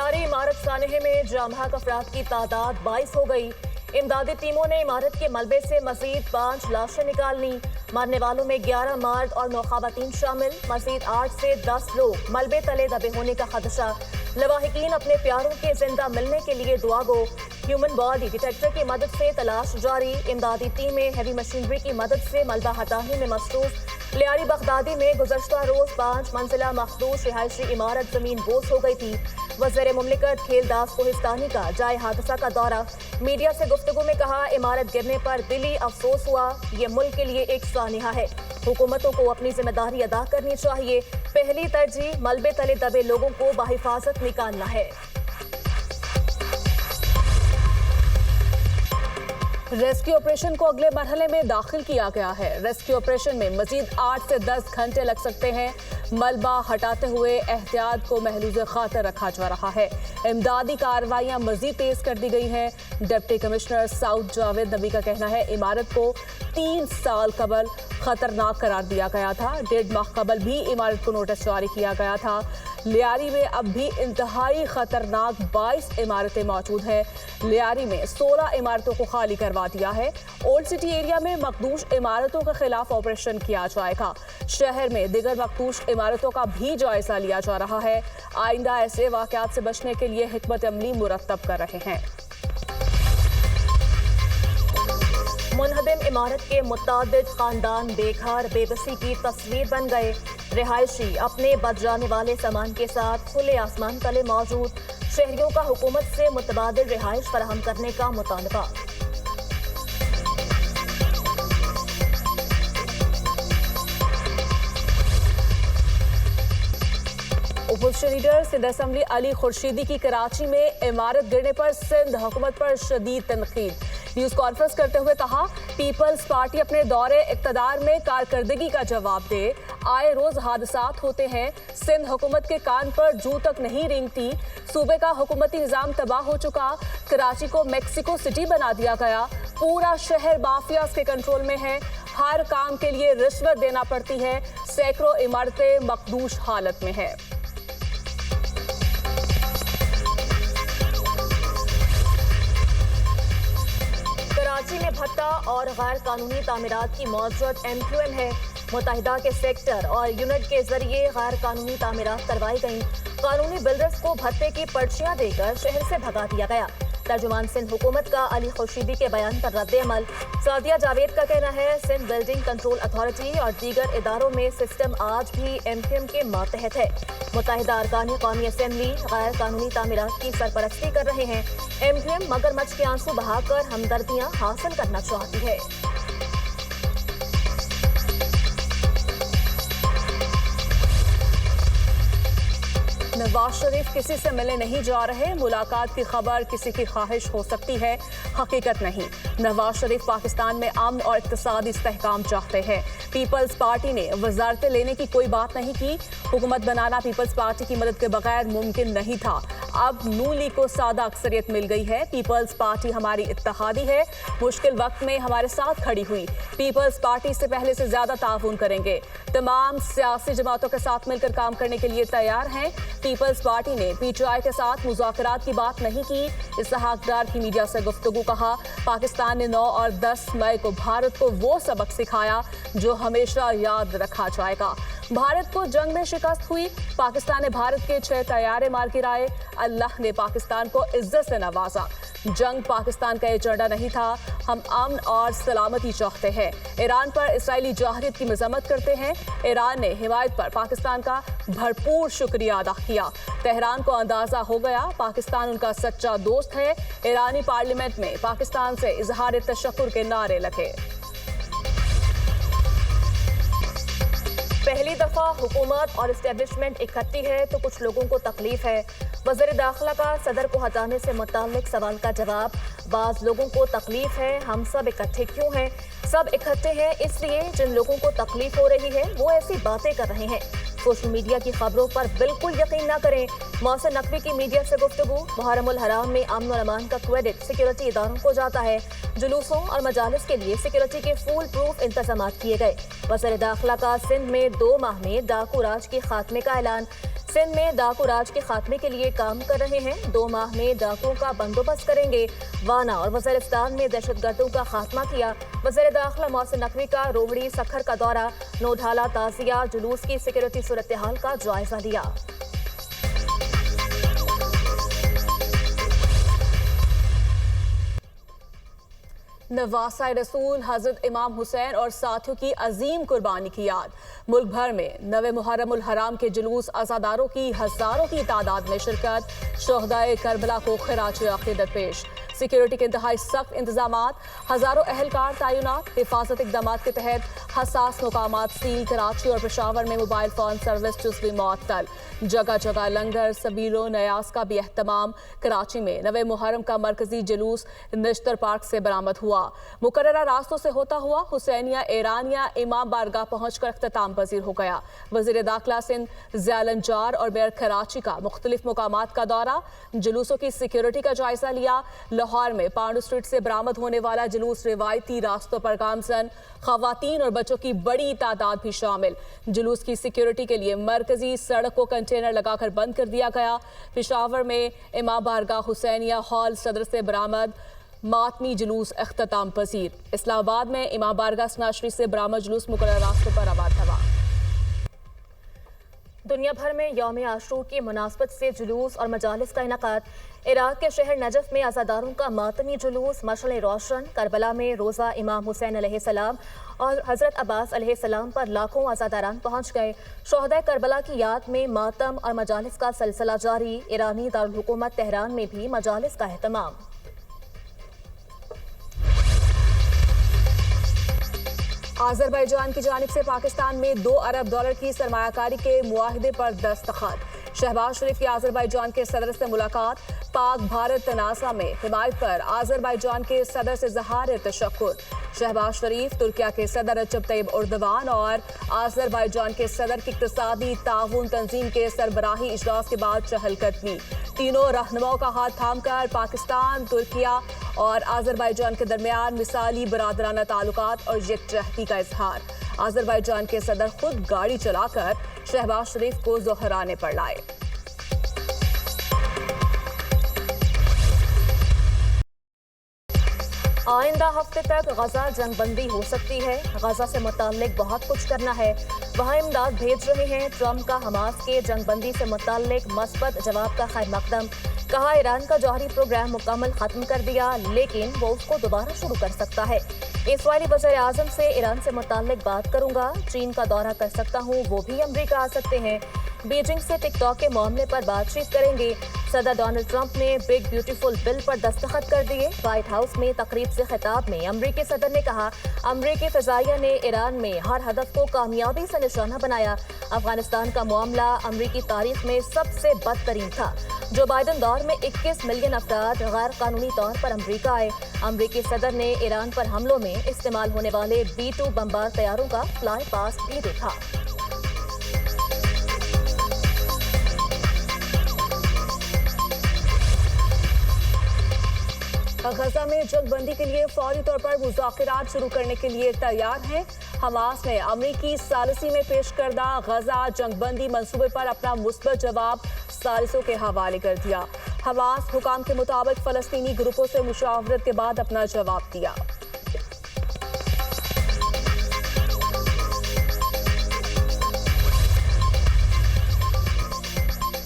लियारी इमारत सानहे में जामहक अफराद की तादाद 22 हो गई। इमदादी टीमों ने इमारत के मलबे से मजीद 5 लाशें निकालनी। मरने वालों में 11 मर्द और 9 खवातीन शामिल। मजीद 8 से 10 लोग मलबे तले दबे होने का खदशा। लवाहिकीन अपने प्यारों के जिंदा मिलने के लिए दुआ गो। ह्यूमन बॉडी डिटेक्टर की मदद से तलाश जारी। इमदादी टीमें हेवी मशीनरी की मदद से मलबा हटाने में मसरूफ। लियारी बगदादी में गुज़श्ता रोज 5 मंजिला मखदूश रिहायशी इमारत जमीन बोस हो गई थी। वज़ीर मुमलिकत खेलदास कोहिस्तानी का जाए हादसा का दौरा। मीडिया से गुफ्तगू में कहा, इमारत गिरने पर दिली अफसोस हुआ। ये मुल्क के लिए एक सानिहा है। हुकूमतों को अपनी जिम्मेदारी अदा करनी चाहिए। पहली तरजीह मलबे तले दबे लोगों को बाहिफाजत निकालना है। रेस्क्यू ऑपरेशन को अगले मरहले में दाखिल किया गया है। रेस्क्यू ऑपरेशन में मजीद 8 से 10 घंटे लग सकते हैं। मलबा हटाते हुए एहतियात को महलूज़ खातर रखा जा रहा है। इमदादी कार्रवाइयाँ मजीद तेज कर दी गई हैं। डिप्टी कमिश्नर साउथ जावेद नबी का कहना है, इमारत को 3 साल कबल खतरनाक करार दिया गया था। 1.5 माह कबल भी इमारत को नोटिस जारी किया गया था। लियारी में अब भी इंतहाई खतरनाक 22 इमारतें मौजूद हैं। लियारी में 16 इमारतों को खाली करवा दिया है। ओल्ड सिटी एरिया में मखदूश इमारतों के खिलाफ ऑपरेशन किया जाएगा। शहर में दिगर मखदूश इमारतों का भी जायजा लिया जा रहा है। आइंदा ऐसे वाक़यात से बचने के लिए हिकमत अमली मुरतब कर रहे हैं। मुनहदम इमारत के मुतादिद खानदान बेघर बेबसी की तस्वीर बन गए। रिहायशी अपने बच जाने वाले सामान के साथ खुले आसमान तले मौजूद। शहरियों का हुकूमत से मुतबादिल रिहाइश फराहम करने का मुतालबा। Opposition leader Sindh assembly Ali Khurshidi की कराची में इमारत गिरने पर सिंध हुकूमत पर शदीद तनकीद। न्यूज कॉन्फ्रेंस करते हुए कहा, पीपल्स पार्टी अपने दौरे इक़्तिदार में कारकर्दगी का जवाब दे। आए रोज हादसात होते हैं। सिंध हुकूमत के कान पर जूं तक नहीं रेंगती। सूबे का हुकूमती निज़ाम तबाह हो चुका। कराची को मेक्सिको सिटी बना दिया गया। पूरा शहर माफियाज के कंट्रोल में है। हर काम के लिए रिश्वत देना पड़ती है। सैकड़ों इमारतें मखदूश हालत में है। कराची में भट्टा और गैर कानूनी तामीरात की मौजूद MQM है। मुत्तहिदा के सेक्टर और यूनिट के जरिए गैर कानूनी तामीरात करवाई गईं। कानूनी बिल्डर्स को भत्ते की पर्चियां देकर शहर से भगा दिया गया। तर्जुमान सिंध हुकूमत का अली खुर्शीदी के बयान पर रद्द अमल। सादिया जावेद का कहना है, सिंध बिल्डिंग कंट्रोल अथॉरिटी और दीगर इदारों में सिस्टम आज भी MQM के मातहत है। मुत्तहिदा अरकान कौमी असम्बली गैर कानूनी तामीरात की सरपरस्ती कर रहे हैं। MQM मगरमच्छ के आंसू बहाकर हमदर्दियां हासिल करना चाहती है। नवाज शरीफ किसी से मिलने नहीं जा रहे। मुलाकात की खबर किसी की ख्वाहिश हो सकती है, हकीकत नहीं। नवाज शरीफ पाकिस्तान में अमन और इक़्तिसादी इस्तेहकाम चाहते हैं। पीपल्स पार्टी ने वज़ारतें लेने की कोई बात नहीं की। हुकूमत बनाना पीपल्स पार्टी की मदद के बगैर मुमकिन नहीं था। अब नून लीग को सादा अक्सरियत मिल गई है। पीपल्स पार्टी हमारी इत्तेहादी है। मुश्किल वक्त में हमारे साथ खड़ी हुई। पीपल्स पार्टी से पहले से ज्यादा ताउन करेंगे। तमाम सियासी जमातों के साथ मिलकर काम करने के लिए तैयार हैं। पीपल्स पार्टी ने PTI के साथ मुज़ाकरात की बात नहीं की। इसहाक डार की मीडिया से गुफ्तगू कहा, पाकिस्तान ने 9 और 10 मई को भारत को वो सबक सिखाया जो हमेशा याद रखा जाएगा। भारत को जंग में शिकस्त हुई। पाकिस्तान ने भारत के 6 तैयारे मार गिराए। अल्लाह ने पाकिस्तान को इज्जत से नवाजा। जंग पाकिस्तान का एजेंडा नहीं था। हम अमन और सलामती चाहते हैं। ईरान पर इसराइली जाहरियत की मजम्मत करते हैं। ईरान ने हिमायत पर पाकिस्तान का भरपूर शुक्रिया अदा किया। तेहरान को अंदाजा हो गया पाकिस्तान उनका सच्चा दोस्त है। ईरानी पार्लियामेंट में पाकिस्तान से इजहार तशक्कुर के नारे लगे। पहली दफा हुकूमत और एस्टेब्लिशमेंट इकट्ठी है तो कुछ लोगों को तकलीफ है। वज़ीर दाखिला का सदर को हटाने से मुताल्लिक सवाल का जवाब, बाज़ लोगों को तकलीफ है। हम सब इकट्ठे क्यों हैं? सब इकट्ठे हैं इसलिए जिन लोगों को तकलीफ हो रही है वो ऐसी बातें कर रहे हैं। सोशल मीडिया की खबरों पर बिल्कुल यकीन न करें। मौसम नकवी की मीडिया से गुफ्तगू, मुहर्रमुल हराम में अमन और अमान का क्रेडिट सिक्योरिटी इदारों को जाता है। जुलूसों और मजालिस के लिए सिक्योरिटी के फुल प्रूफ इंतजाम किए गए। वज़ीर दाखिला का सिंध में 2 माह में डाकू राज के खात्मे का ऐलान। سندھ میں ڈاکو راج کے خاتمے کے لیے کام کر رہے ہیں، 2 ماہ میں ڈاکوؤں کا بندوبست کریں گے۔ وانا اور وزیرستان میں دہشت گردوں کا خاتمہ کیا۔ وزیر داخلہ محسن نقوی کا روہڑی سکھر کا دورہ، نوڈھالا تعزیہ جلوس کی سیکورٹی صورتحال کا جائزہ لیا۔ نواسہ رسول حضرت امام حسین اور ساتھیوں کی عظیم قربانی کی یاد۔ ملک بھر میں 9 محرم الحرام کے جلوس، عزاداروں کی ہزاروں کی تعداد میں شرکت، شہدائے کربلا کو خراج عقیدت پیش۔ سیکیورٹی کے انتہائی سخت انتظامات، ہزاروں اہلکار تعینات۔ حفاظت اقدامات کے تحت حساس مقامات سیل۔ کراچی اور پشاور میں موبائل فون سروس جزوی معطل۔ جگہ جگہ لنگر، سبیل و نیاز کا بھی اہتمام۔ کراچی میں 9 محرم کا مرکزی جلوس نشتر پارک سے برآمد ہوا۔ مقررہ راستوں سے ہوتا ہوا حسینیہ ایرانیہ امام بارگاہ پہنچ کر اختتام پذیر ہو گیا۔ وزیر داخلہ سندھ ضیاء الانجار اور میئر کراچی کا مختلف مقامات کا دورہ، جلوسوں کی سیکیورٹی کا جائزہ لیا۔ لاہور میں پانڈو اسٹریٹ سے برآمد ہونے والا جلوس روایتی راستوں پر گامزن، خواتین اور بچوں کی بڑی تعداد بھی شامل۔ جلوس کی سیکیورٹی کے لیے مرکزی سڑک کو کنٹینر لگا کر بند کر دیا گیا۔ پشاور میں امام بارگاہ حسینیہ ہال صدر سے برآمد ماتمی جلوس اختتام پذیر۔ اسلام آباد میں امام بارگاہ سناشری سے برآمد جلوس مقررہ راستوں پر آباد ہوا۔ دنیا بھر میں یوم عاشور کی مناسبت سے جلوس اور مجالس کا انعقاد۔ عراق کے شہر نجف میں عزاداروں کا ماتمی جلوس، مشعلیں روشن۔ کربلا میں روزہ امام حسین علیہ السلام اور حضرت عباس علیہ السلام پر لاکھوں عزاداران پہنچ گئے۔ شہدائے کربلا کی یاد میں ماتم اور مجالس کا سلسلہ جاری۔ ایرانی دارالحکومت تہران میں بھی مجالس کا اہتمام۔ آذربائیجان کی جانب سے پاکستان میں $2 ارب کی سرمایہ کاری کے معاہدے پر دستخط۔ شہباز شریف کی آذربائیجان کے صدر سے ملاقات۔ پاک بھارت تنازع میں حمایت پر آذربائیجان کے صدر سے اظہار تشکر۔ شہباز شریف ترکیہ کے صدر رجب طیب اردوان اور آذربائیجان کے صدر کی اقتصادی تعاون تنظیم کے سربراہی اجلاس کے بعد چہل قدمی۔ تینوں رہنماؤں کا ہاتھ تھام کر پاکستان، ترکیہ اور آذربائیجان کے درمیان مثالی برادرانہ تعلقات اور یکجہتی کا اظہار۔ آذربائیجان کے صدر خود گاڑی چلا کر شہباز شریف کو زہرانے پر لائے۔ آئندہ ہفتے تک غزہ جنگ بندی ہو سکتی ہے۔ غزہ سے متعلق بہت کچھ کرنا ہے، وہاں امداد بھیج رہے ہیں۔ ٹرمپ کا حماس کے جنگ بندی سے متعلق مثبت جواب کا خیر مقدم۔ کہا ایران کا جوہری پروگرام مکمل ختم کر دیا، لیکن وہ اس کو دوبارہ شروع کر سکتا ہے۔ اسرائیلی وزیر اعظم سے ایران سے متعلق بات کروں گا، چین کا دورہ کر سکتا ہوں، وہ بھی امریکہ آ سکتے ہیں۔ بیجنگ سے ٹک ٹاک کے معاملے پر بات چیت کریں گے۔ صدر ڈونلڈ ٹرمپ نے بگ بیوٹیفل بل پر دستخط کر دیے۔ وائٹ ہاؤس میں تقریب سے خطاب میں امریکی صدر نے کہا، امریکی فضائیہ نے ایران میں ہر ہدف کو کامیابی سے نشانہ بنایا۔ افغانستان کا معاملہ امریکی تاریخ میں سب سے بدترین تھا۔ جو بائیڈن دور میں 21 ملین افراد غیر قانونی طور پر امریکہ آئے۔ امریکی صدر نے ایران پر حملوں میں استعمال ہونے والے B-2 بمبار طیاروں کا فلائی پاسٹ بھی دیکھا۔ غزہ میں جنگ بندی کے لیے فوری طور پر مذاکرات شروع کرنے کے لیے تیار ہیں۔ حماس نے امریکی ثالثی میں پیش کردہ غزہ جنگ بندی منصوبے پر اپنا مثبت جواب ثالثوں کے حوالے کر دیا۔ حماس حکام کے مطابق فلسطینی گروپوں سے مشاورت کے بعد اپنا جواب دیا۔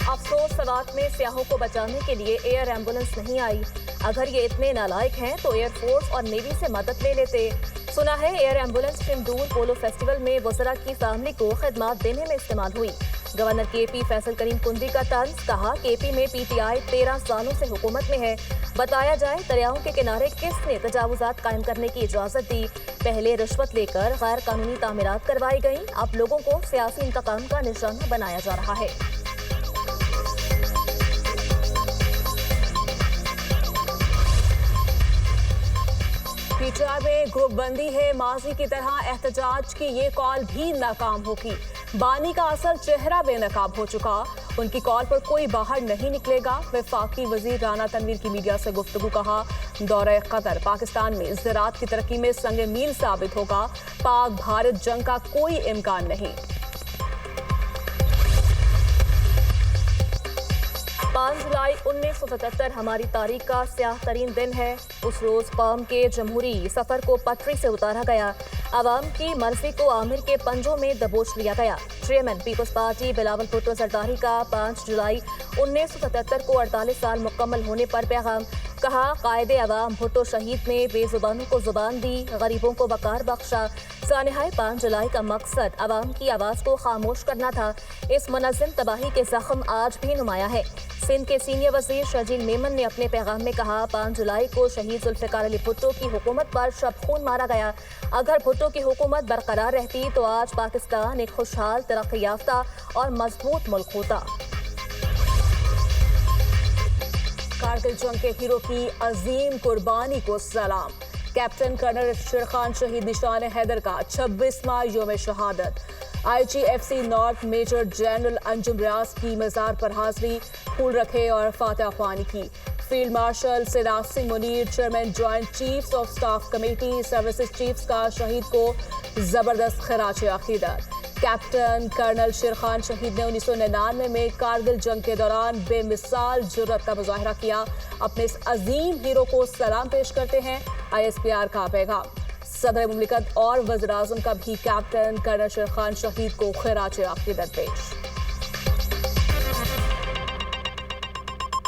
افسوس سوات میں سیاحوں کو بچانے کے لیے ایئر ایمبولنس نہیں آئی۔ اگر یہ اتنے نالائق ہیں تو ایئر فورس اور نیوی سے مدد لے لیتے۔ سنا ہے ایئر ایمبولنس شمدور پولو فیسٹیول میں وزراء کی فیملی کو خدمات دینے میں استعمال ہوئی۔ گورنر کے پی فیصل کریم کندی کا طنز، کہا کے پی میں پی ٹی آئی 13 سالوں سے حکومت میں ہے، بتایا جائے دریاؤں کے کنارے کس نے تجاوزات قائم کرنے کی اجازت دی۔ پہلے رشوت لے کر غیر قانونی تعمیرات کروائی گئیں، اب لوگوں کو سیاسی انتقام کا نشانہ بنایا جا رہا ہے۔ پی ٹی آئی میں گروپ بندی ہے، ماضی کی طرح احتجاج کی یہ کال بھی ناکام ہوگی۔ بانی کا اصل چہرہ بے نقاب ہو چکا، ان کی کال پر کوئی باہر نہیں نکلے گا۔ وفاقی وزیر رانا تنویر کی میڈیا سے گفتگو، کہا دورہ قطر پاکستان میں زراعت کی ترقی میں سنگ میل ثابت ہوگا، پاک بھارت جنگ کا کوئی امکان نہیں۔ 5 जुलाई 1977 हमारी तारीख का स्याह तरीन दिन है। उस रोज कौम के जमहूरी सफर को पटरी से उतारा गया। आवाम की मर्जी को आमिर के पंजों में दबोच लिया गया। Chairman Peoples Party Bilawal Bhutto Zardari का 5 जुलाई 1977 को 48 साल मुकम्मल होने पर पैगाम। कहा, कायदे अवाम भुट्टो शहीद ने बेजुबानों को जुबान दी, गरीबों को वकार बख्शा। सानिहाए 5 जुलाई का मकसद अवाम की आवाज़ को खामोश करना था। इस मुनज़्ज़म तबाही के जख्म आज भी नुमाया है। सिंध के सीनियर वजीर शर्जील मेमन ने अपने पैगाम में कहा, 5 जुलाई को शहीद जुल्फ़िकार अली भुट्टो की हुकूमत पर शब खून मारा गया। अगर भुट्टो की हुकूमत बरकरार रहती तो आज पाकिस्तान एक खुशहाल, तरक्की याफ्ता और मजबूत मुल्क होता। कारगिल जंग के हीरो की अजीम कुर्बानी को सलाम। कैप्टन कर्नल शेरखान शहीद निशान हैदर का 26वां यौम शहादत। IGFC north major general Anjum Riaz की मज़ार पर हाजिरी, फूल रखे और फातह ख्वानी की। Field marshal Siraj Singh Munir, chairman joint chiefs of staff committee services chiefs का शहीद को जबरदस्त खराज अकीदत। कैप्टन कर्नल शेरखान शहीद ने 1999 में कारगिल जंग के दौरान बेमिसाल जुर्रत का मुजाहरा किया। अपने इस अजीम हीरो को सलाम पेश करते हैं ISPR का पैगाम। सदर मुमलिकत और वज़ीर आज़म का भी कैप्टन कर्नल शेरखान शहीद को खराज अकीदत पेश।